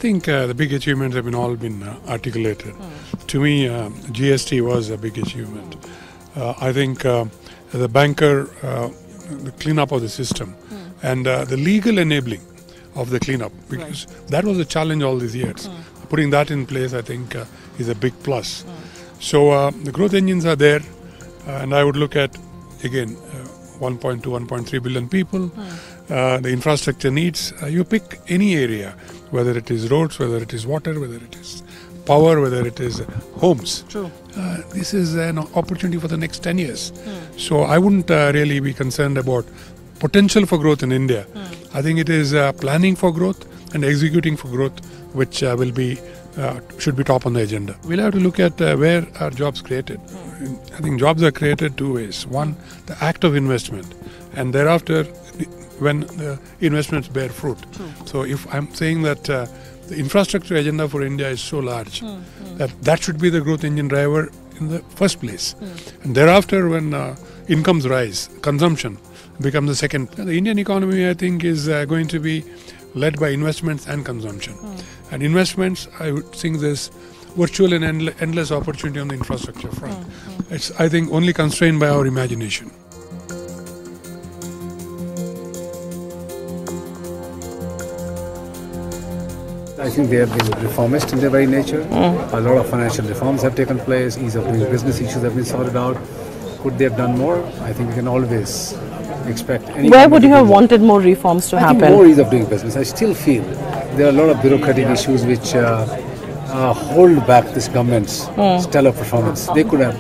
think the big achievements have all been articulated. To me, GST was a big achievement. I think the banker, the cleanup of the system, and the legal enabling of the cleanup, because that was a challenge all these years. Putting that in place, I think, is a big plus. So the growth engines are there, and I would look at, again, 1.2, 1.3 billion people, the infrastructure needs. You pick any area, whether it is roads, whether it is water, whether it is power, whether it is homes. True. This is an opportunity for the next 10 years. So I wouldn't really be concerned about potential for growth in India. I think it is planning for growth and executing for growth, which should be top on the agenda. We'll have to look at where are jobs created. I think jobs are created two ways. One, the act of investment, and thereafter when the investments bear fruit. So if I'm saying that the infrastructure agenda for India is so large, that should be the growth engine driver in the first place. And thereafter, when incomes rise, consumption becomes the second. The Indian economy, I think, is going to be led by investments and consumption. And investments, I would think there's virtual and endless opportunity on the infrastructure front. It's, I think, only constrained by our imagination. I think they have been reformist in their very nature. A lot of financial reforms have taken place, ease of doing business issues have been sorted out. Could they have done more? I think we can always expect. Where would you have wanted more reforms to happen? I think more ease of doing business. I still feel there are a lot of bureaucratic issues which hold back this government's stellar performance. They could have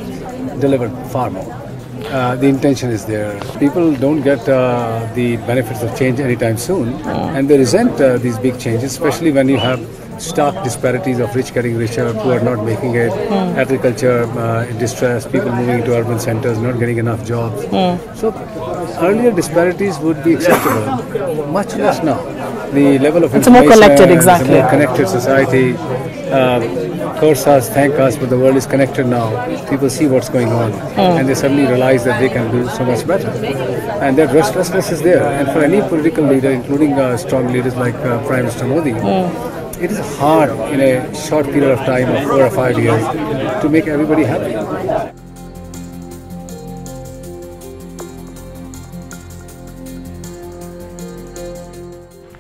delivered far more. The intention is there. People don't get the benefits of change anytime soon, and they resent these big changes, especially when you have stark disparities of rich getting richer, poor not making it, agriculture in distress, people moving into urban centers, not getting enough jobs. So earlier disparities would be acceptable, much less now. The level of it's a more collected, exactly. It's a more connected society. Curse us, thank us, but the world is connected now. People see what's going on, and they suddenly realize that they can do so much better. And that restlessness is there. And for any political leader, including strong leaders like Prime Minister Modi, it is hard in a short period of time of 4 or 5 years to make everybody happy.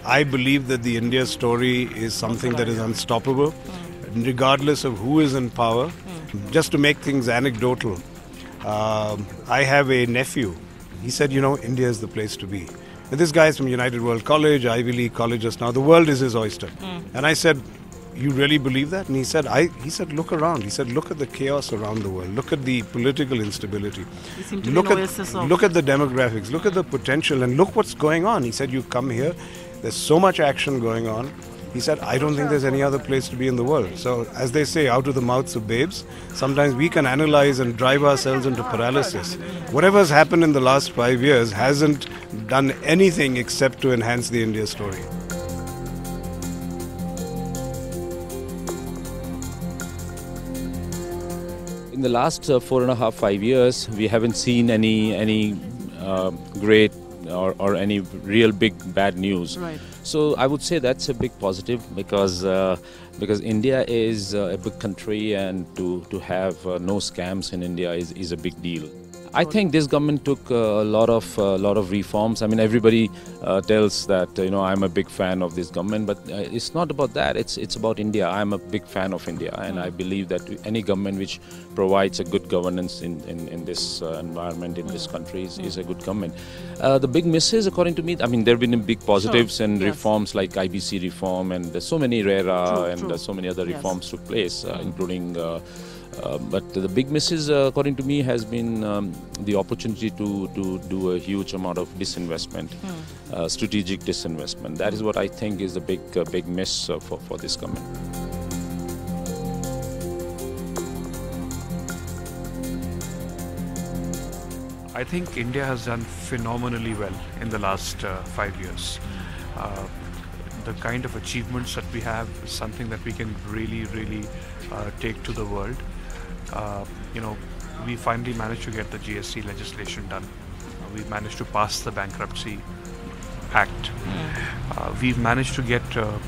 I believe that the India story is something that is unstoppable, regardless of who is in power. Just to make things anecdotal, I have a nephew. He said, you know, India is the place to be. And this guy is from United World College, Ivy League colleges now. The world is his oyster. And I said, you really believe that? And he said, look around. He said, look at the chaos around the world. Look at the political instability. Look at the demographics. Look at the potential and look what's going on. He said, you come here. There's so much action going on. He said, I don't think there's any other place to be in the world. So, as they say, out of the mouths of babes, sometimes we can analyze and drive ourselves into paralysis. Whatever's happened in the last 5 years hasn't done anything except to enhance the India story. In the last 4.5, 5 years, we haven't seen any great or any real big bad news. Right. So I would say that's a big positive because India is a big country, and to have no scams in India is a big deal. I think this government took a lot of reforms. I mean, everybody tells that I'm a big fan of this government, but it's not about that. It's about India. I'm a big fan of India, and I believe that any government which provides a good governance in this environment in this country is a good government. The big misses, according to me, I mean, there have been big positives and reforms like IBC reform, and there's so many RERA and so many other reforms took place, including. But the big misses, according to me, has been the opportunity to do a huge amount of disinvestment, strategic disinvestment. That is what I think is the big miss for this government. I think India has done phenomenally well in the last 5 years. The kind of achievements that we have is something that we can really take to the world. We finally managed to get the GST legislation done. We managed to pass the bankruptcy act. We've managed to get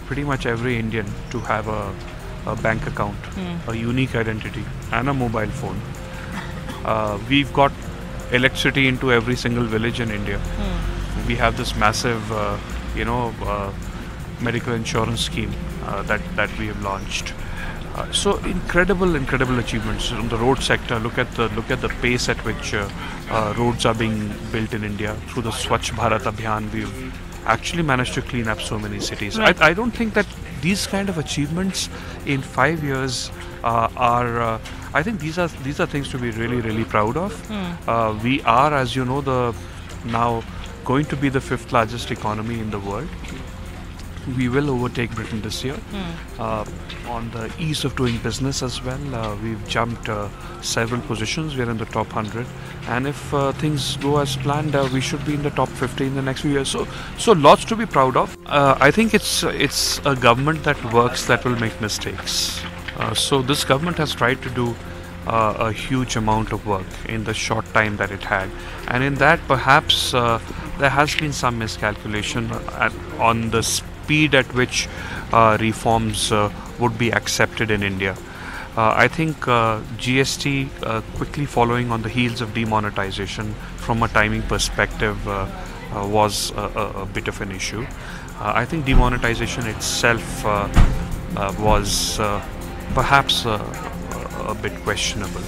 pretty much every Indian to have a bank account, a unique identity, and a mobile phone. We've got electricity into every single village in India. We have this massive, medical insurance scheme that we have launched. So incredible achievements on the road sector. Look at the pace at which roads are being built in India through the Swachh Bharat Abhiyan. We've actually managed to clean up so many cities. Right. I don't think that these kind of achievements in 5 years are. I think these are things to be really proud of. We are, as you know, now going to be the 5th largest economy in the world. We will overtake Britain this year. On the ease of doing business as well, we've jumped several positions. We're in the top 100, and if things go as planned, we should be in the top 50 in the next few years. So lots to be proud of. I think it's a government that works that will make mistakes. So this government has tried to do a huge amount of work in the short time that it had, and in that perhaps there has been some miscalculation on the speed at which reforms would be accepted in India. I think GST quickly following on the heels of demonetization from a timing perspective was a bit of an issue. I think demonetization itself was perhaps a bit questionable.